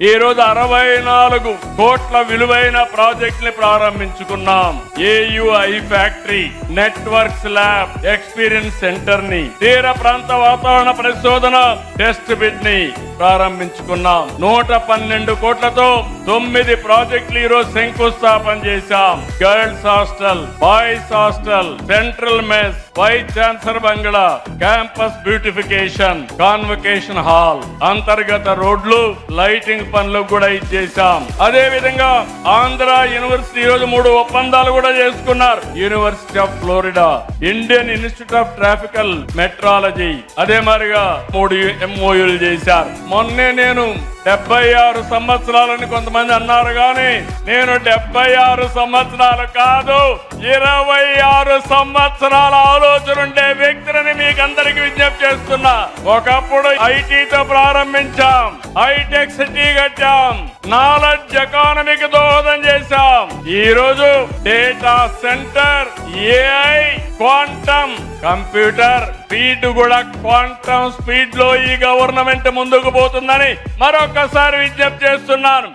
ఈ రోజు 64 కోట్ల విలువైన ప్రాజెక్ట్ ని ప్రారంభించుకున్నాం. AUI factory, networks lab, experience centre ని, తీర ప్రాంత వాతావరణ పరిశోధన టెస్ట్ బిడ్ ని ప్రారంభించుకున్నాం. 112 కోట్లతో 9 ప్రాజెక్టులు ఈ రోజు శంకుస్థాపన చేశాం. Girls hostel, boys hostel, central mess, vice chancellor bungalow, campus beautification, convocation hall, అంతర్గత రోడ్లు, లైటింగ్ పనులు కూడా ఇచ్చేసాం. అదే విధంగా ఆంధ్ర యూనివర్సిటీ ఈ రోజు 3 ఒప్పందాలు కూడా చేసుకున్నారు. University of Florida, Indian institute of tropical meteorology, అదే మాదిరిగా 3 MOUలు చేశారు. మొన్నే నేను 76 సంవత్సరాలని కొంతమంది అన్నారు కానీ నేను 76 సంవత్సరాలు కాదు, 26 సంవత్సరాల ఆలోచన ఉండే వ్యక్తిని మీకు అందరికి విజ్ఞప్తి చేస్తున్నా. ఒకప్పుడు ఐటీతో ప్రారంభించాం, హైటెక్ సిటీ కట్టాం, నాలెడ్జ్ ఎకానమీకి దోహదం చేశాం. ఈ రోజు data centre, AI, quantum computer speed కూడా క్వాంటమ్ స్పీడ్ లో ఈ గవర్నమెంట్ ముందుకు పోతుందని మరొకసారి విజ్ఞప్తి చేస్తున్నాను.